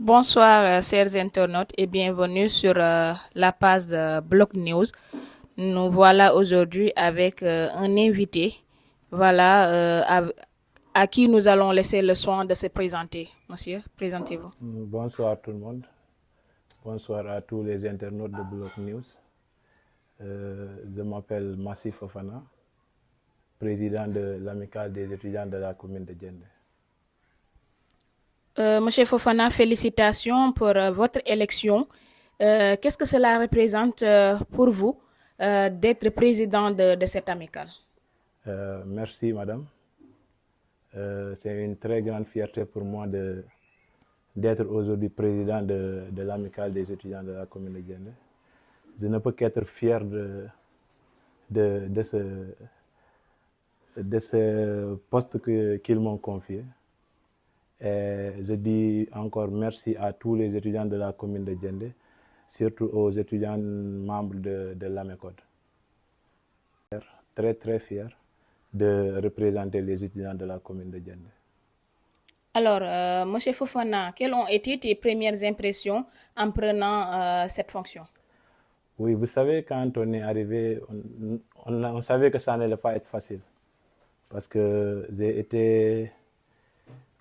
Bonsoir, chers internautes, et bienvenue sur la page de Block News. Nous voilà aujourd'hui avec un invité, voilà, à qui nous allons laisser le soin de se présenter. Monsieur, présentez-vous. Bonsoir tout le monde. Bonsoir à tous les internautes de Block News. Je m'appelle Massif Fofana, président de l'amicale des étudiants de la commune de Djendé. Monsieur Fofana, félicitations pour votre élection. Qu'est-ce que cela représente pour vous d'être président de cette amicale? Merci madame. C'est une très grande fierté pour moi d'être aujourd'hui président de l'amicale des étudiants de la commune de Djendé. Je ne peux qu'être fier de ce poste qu'ils m'ont confié. Et je dis encore merci à tous les étudiants de la commune de Djendé, surtout aux étudiants membres de l'AMECOD. Très très fier de représenter les étudiants de la commune de Djendé. Alors, Monsieur Fofana, quelles ont été tes premières impressions en prenant cette fonction? Oui, vous savez, quand on est arrivé, on savait que ça n'allait pas être facile. Parce que j'ai été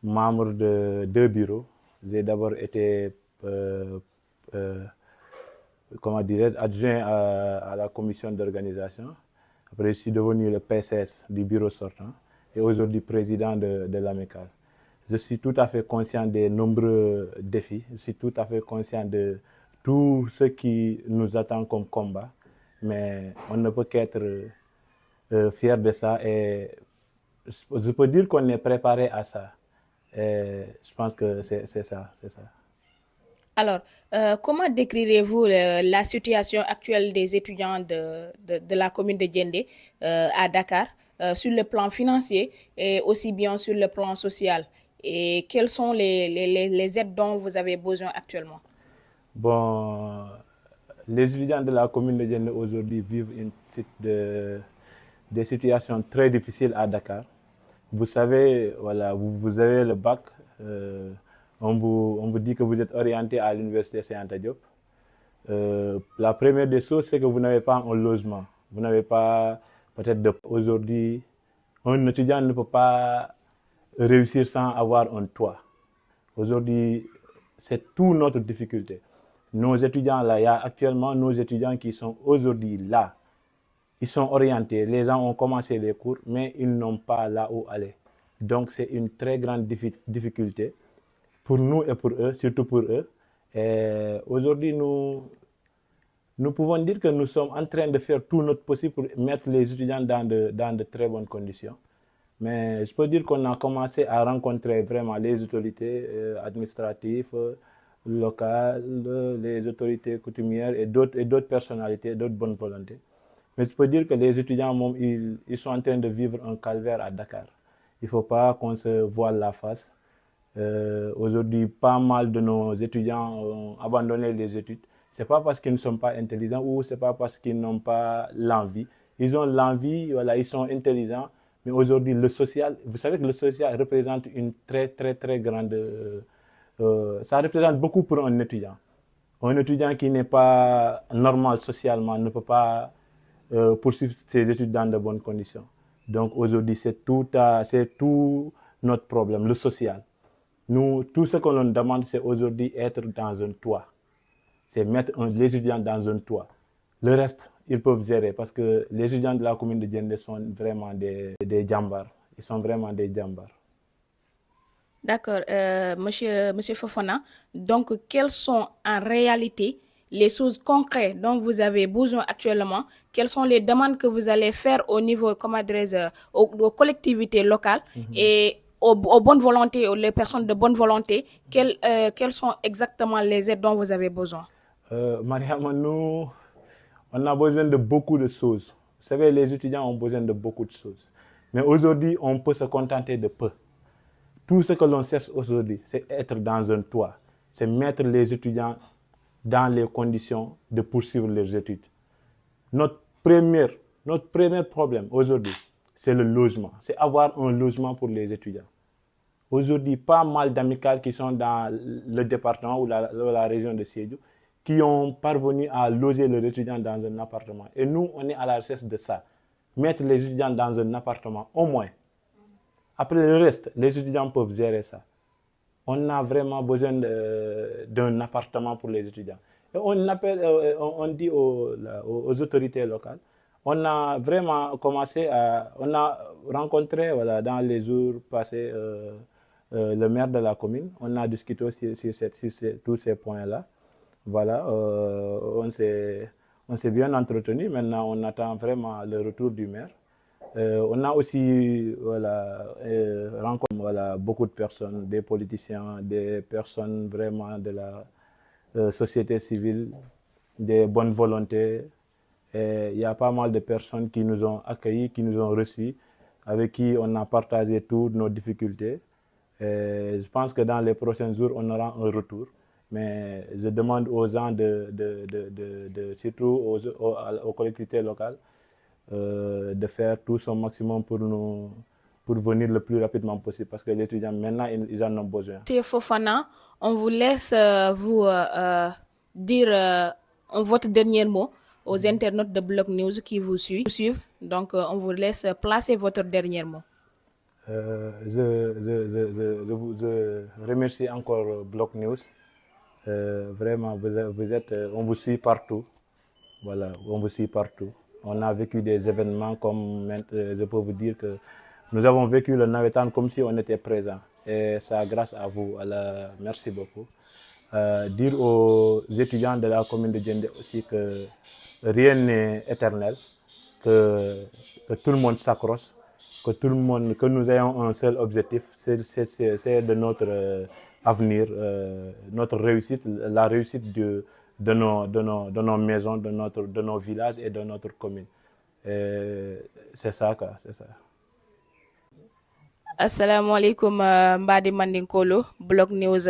membre de 2 bureaux. J'ai d'abord été, comment dirais-je, adjoint à la commission d'organisation. Après, je suis devenu le PCS du bureau sortant et aujourd'hui président de l'amicale. Je suis tout à fait conscient des nombreux défis. Je suis tout à fait conscient de tout ce qui nous attend comme combat. Mais on ne peut qu'être fier de ça. Et je peux dire qu'on est préparé à ça. Et je pense que c'est ça, c'est ça. Alors, comment décrirez-vous la situation actuelle des étudiants de la commune de Djendé à Dakar sur le plan financier et aussi bien sur le plan social? Et quelles sont les aides dont vous avez besoin actuellement? Bon, les étudiants de la commune de Djendé aujourd'hui vivent des situations très difficiles à Dakar. Vous savez, voilà, vous avez le bac, on vous dit que vous êtes orienté à l'université Cheikh Anta Diop. La première des choses, c'est que vous n'avez pas un logement. Vous n'avez pas, peut-être aujourd'hui, un étudiant ne peut pas réussir sans avoir un toit. Aujourd'hui, c'est toute notre difficulté. Nos étudiants là, il y a actuellement nos étudiants qui sont aujourd'hui là. Ils sont orientés, les gens ont commencé les cours, mais ils n'ont pas là où aller. Donc c'est une très grande difficulté pour nous et pour eux, surtout pour eux. Et aujourd'hui, nous pouvons dire que nous sommes en train de faire tout notre possible pour mettre les étudiants dans de très bonnes conditions. Mais je peux dire qu'on a commencé à rencontrer vraiment les autorités administratives, locales, les autorités coutumières et d'autres personnalités, d'autres bonnes volontés. Mais je peux dire que les étudiants, ils sont en train de vivre un calvaire à Dakar. Il ne faut pas qu'on se voile la face. Aujourd'hui, pas mal de nos étudiants ont abandonné les études. Ce n'est pas parce qu'ils ne sont pas intelligents ou ce n'est pas parce qu'ils n'ont pas l'envie. Ils ont l'envie, voilà, ils sont intelligents. Mais aujourd'hui, le social, vous savez que le social représente une très, très, très grande... ça représente beaucoup pour un étudiant. Un étudiant qui n'est pas normal socialement ne peut pas poursuivre ses études dans de bonnes conditions. Donc aujourd'hui, c'est tout notre problème, le social. Nous, tout ce que l'on demande, c'est aujourd'hui être dans un toit. C'est mettre les étudiants dans un toit. Le reste, ils peuvent gérer parce que les étudiants de la commune de Djendé sont vraiment des djambars. Ils sont vraiment des djambars. D'accord, monsieur Fofana. Donc, quelles sont en réalité les choses concrètes dont vous avez besoin actuellement? Quelles sont les demandes que vous allez faire au niveau, comment aux collectivités locales et aux bonnes volontés, aux les personnes de bonne volonté? Quelles sont exactement les aides dont vous avez besoin? Mariama, nous, on a besoin de beaucoup de choses. Vous savez, les étudiants ont besoin de beaucoup de choses. Mais aujourd'hui, on peut se contenter de peu. Tout ce que l'on cherche aujourd'hui, c'est être dans un toit. C'est mettre les étudiants dans les conditions de poursuivre leurs études. Notre premier problème aujourd'hui, c'est le logement. C'est avoir un logement pour les étudiants. aujourd'hui pas mal d'amicales qui sont dans le département ou la région de Sédhiou qui ont parvenu à loger leurs étudiants dans un appartement. Et nous, on est à la recherche de ça. Mettre les étudiants dans un appartement, au moins. Après le reste, les étudiants peuvent gérer ça. On a vraiment besoin d'un appartement pour les étudiants. Et on dit aux autorités locales, on a vraiment commencé on a rencontré voilà, dans les jours passés le maire de la commune. On a discuté sur tous ces points-là. Voilà, on s'est bien entretenu. Maintenant, on attend vraiment le retour du maire. On a aussi voilà, rencontré voilà, beaucoup de personnes, des politiciens, des personnes vraiment de la société civile, des bonnes volontés. Et il y a pas mal de personnes qui nous ont accueillis, qui nous ont reçus, avec qui on a partagé toutes nos difficultés. Et je pense que dans les prochains jours, on aura un retour. Mais je demande aux gens, surtout aux collectivités locales, de faire tout son maximum pour venir le plus rapidement possible parce que les étudiants maintenant ils en ont besoin. Monsieur Fofana, on vous laisse vous dire votre dernier mot aux internautes de Bloc News qui vous suivent. Donc on vous laisse placer votre dernier mot. Je remercie encore Bloc News. Vraiment, on vous suit partout. Voilà, on vous suit partout. On a vécu des événements comme je peux vous dire que nous avons vécu le Nawetan comme si on était présent. Et ça grâce à vous. Merci beaucoup. Dire aux étudiants de la commune de Djendé aussi que rien n'est éternel, que tout le monde s'accroche, que nous ayons un seul objectif, c'est de notre avenir, notre réussite, la réussite de nos maisons, de nos villages et de notre commune. C'est ça, quoi, c'est ça. Assalamu alaikum mbadi mandinkolo Bloc News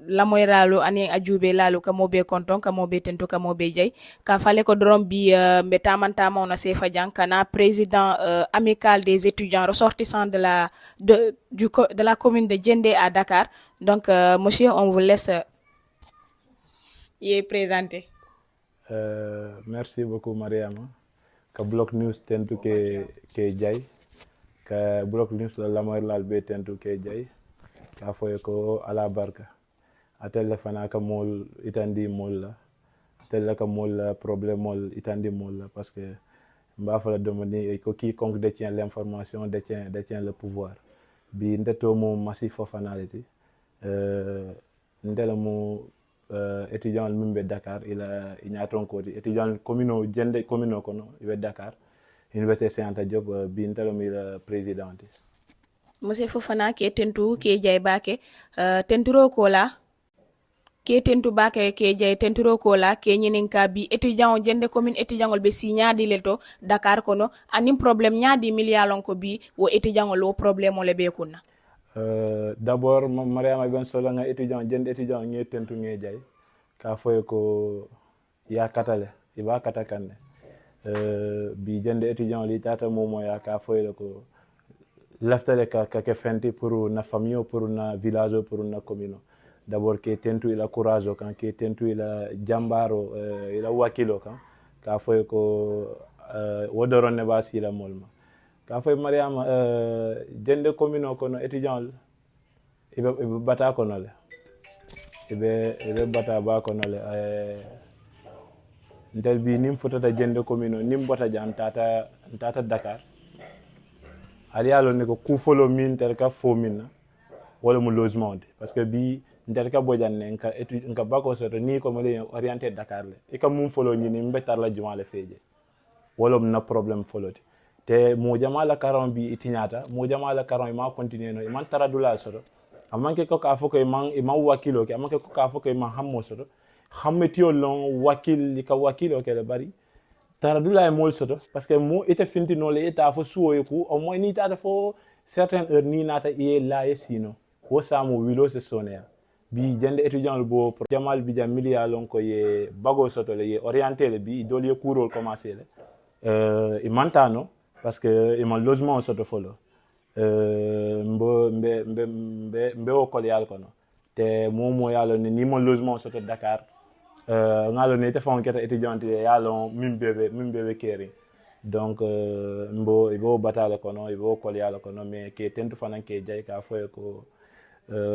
lamoy ralu ani ajube lalu kamobe konton kamobe tento kamobe jay ka fale ko drom bi mbe tamantama on a sefa jankana président amical des étudiants ressortissants de la commune de Djendé à Dakar. Donc monsieur, on vous laisse y présenter. Merci beaucoup Mariama. Ka Bloc News tento ke jay ka Bloc News lamoy lal be tento ke jay ka foye ko ala barka atelle fana ka mol itandi mol la atelle ka mol problème mol itandi mol la parce que mba fa la demoni ko quiconque détient l'information détient le pouvoir bi ndeto mo massif fofanality ndela mo étudiant mumbe Dakar il a ton côté étudiant commune Djendé commune kono ibe Dakar Université Cheikh Anta Diop bi ndela mi le président. Monsieur Fofana ke tentu ke jay bake tenturo kola ke tentu bake ke jay tenturo kola ke nyininka bi étudiant Djendé commune étudiant be si nyaadi leto Dakar kono anim problème nyaadi millialon ko bi wo étudiant lo problème le be kunna. D'abord Mariama ben solo nga étudiant Djendé étudiant ngi tentu ngi jay ka foye ko ya katale iba katakande bi Djendé étudiant li tata momo ya ka foye ko laftale ka fenti pour na famille pour na village pour na commune. D'abord ke tentu ila courage kan ke tentu ila jambaro ila wakilo kan ka foye ko wodoron ne basi la molma ka foye Mariama Djendé commune ko no étudiant ibe bata ko no le ibe bata ba ko no le ndel bi nim fotata Djendé commune nim bota jam tata Dakar ali alo ne ko ku folo min tel ka fo min wala mu logement parce que bi ndel ka bojan ne nka bako soto ni ko mo le orienté Dakar le e ka mum folo ni mbetar la juma le feje wala na problème foloti te mo jama la karon bi itinyata mo jama la karon ma continuer no man taradula soto amanke ko ka foko man wakilo ke amanke ko ka foko man hammo soto hammetiyo lon wakil ka wakilo ke le bari taradula e mol soto parce que mo ite finti no le eta fo suwo ku au moins ni tata fo certaines heures ni nata e la e sino wo samo wilo se sonea bi Djendé étudiant le bo jamal bi jam milia lon ko ye bago soto le ye orienté le bi doli ye courol commencer le e mantano parce que e man logement soto folo mbe o kol yal kono te momo yalo ni mo logement soto Dakar ngalo ne te fon keta étudiant yalo mim bebe keri donc ibo batale kono ibo kol yalo kono mais ke tentu fanan ke jay ka foye ko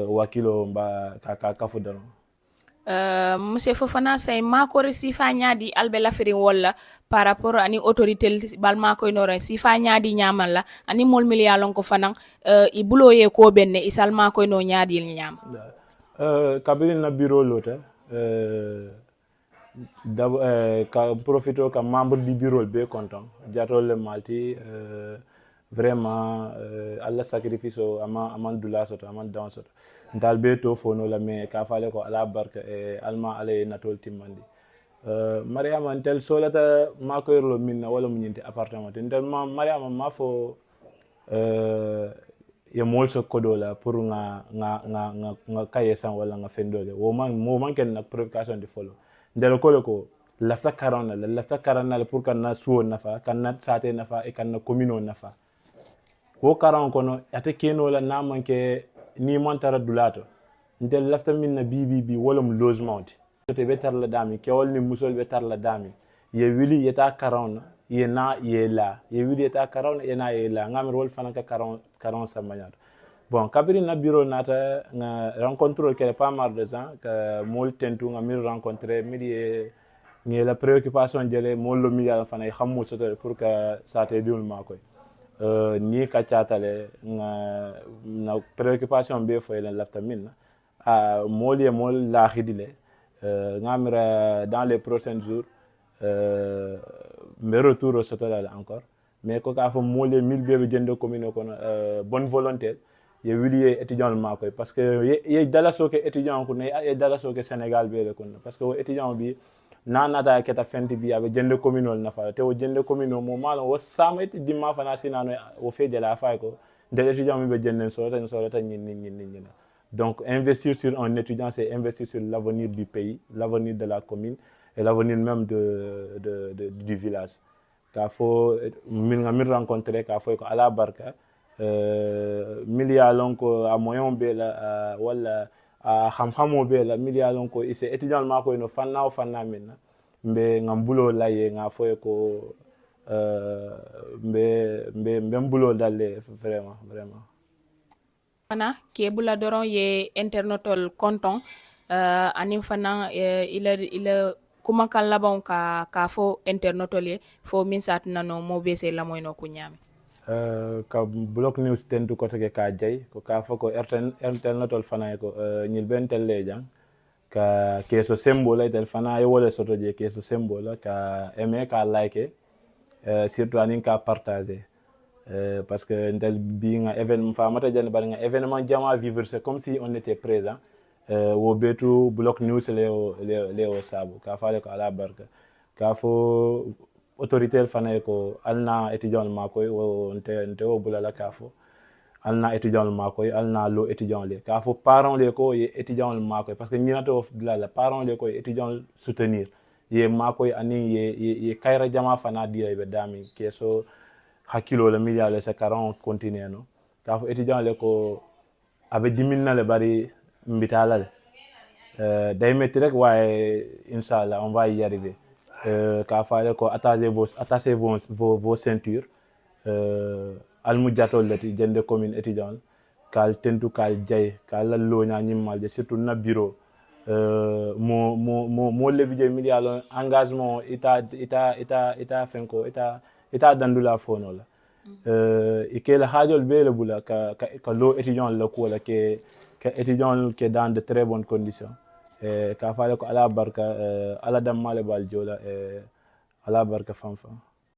wakilo mba ka kafu dono monsieur Fofana say makore sifa ñaadi albe lafirin walla par rapport ani autorité bal makoy noren sifa ñaadi ñamalla ani mol mil yalon ko fanan i bulo ye ko benne isal makoy no ñaadi ñam kabiri na bureau lota ka profito ka membre du bureau be content jatol le malti vraiment alla sacrifice o aman dula soto aman dan soto dal be to fono la mais ka fale ko ala barka e alma ale natol timmandi mariama ntel solata ma ko yorlo minna wala mu nyinti appartement ntel mariama ma fo ye mol so kodola pour nga kaye san wala nga fendole wo man ken na préoccupation de follow ndelo ko lafta karana pour kan na suo nafa kan na sate nafa e kan na commune nafa wo karan kono ate keno la na manke ni montara dulato ndel lafta min na bibi wolum logement te betar la dami kewol ni musol betar la dami ye wili yeta karan ye na ye la ye wili yeta karan ye na ye la ngamir wol fanaka karan samanyar bon kabiri na bureau nata nga rencontre que pas mal de gens que mol tentu nga mir rencontrer midi ngi la préoccupation jele mol lo mi yalla fanay xamu soto pour que ça te dul makoy ni ka chatale na préoccupation be fo elen lafta min mol la khidile ngamira dans les prochains jours me retour au soto là encore mais ko ka fo mol 1000 be jende commune ko bonne volonté ye wili étudiant makoy parce que ye dala soke étudiant ko ne ye dala soke Sénégal be ko parce que étudiant bi nanata keta fenti bi abe jende communal nafa te o jende communal mo malo wo sameti dimma fana sinano o feje la fay ko de étudiant mi be jende so ta ñin donc investir sur un étudiant c'est investir sur l'avenir du pays, l'avenir de la commune et l'avenir même du village ka fo min rencontrer ka fo ko ala barka million ko a moyen be la wala xam-xamo be la million ko ise étudiant ma ko no fanna minna mbe ngambulo laye nga foye ko mbe mbulo dalle vraiment fana ke bula doron ye internatol content anim fana ila kuma kan laban ka fo internatol ye fo min sat nano mo bese la moy no ku nyame ka block news tentu ko tege ka jay ko ka fo ko internatol fana ko nyil bentel le jang ka keso symbole tel fana yo wala soto je keso symbole ka aimer ka like surtout anin ka partager parce que ndel bi nga événement fa mata jane bar nga événement jama vivre c'est comme si on était présent wo betu block news le sabu ka faale ko ala barka ka fo autorité fana ko alna étudiant ma koy wo nte wo bulala ka fo alna étudiant ma koy alna lo étudiant le ka fo parents le ko ye étudiant ma koy parce que ñina to la parents le ko étudiant soutenir ye ma koy ani ye kayra jama fana dire be dami keso hakilo le media le se 40 continue no ka fo étudiant le ko abe diminna le bari mbitala le day metti rek waye inshallah on va y arriver ka faale ko attachez vos ceintures almujatol lati jende commune étudiant kal tentu kal jay kal loña ñimmal je surtout na bureau mo lebije milialo engagement ita fenko ita dandula fono la ikela hajol bele bula ka lo étudiant la ko la ke étudiant qui est dans de très bonnes conditions ka faale ko ala barka ala dammale bal jola ala barka fanfa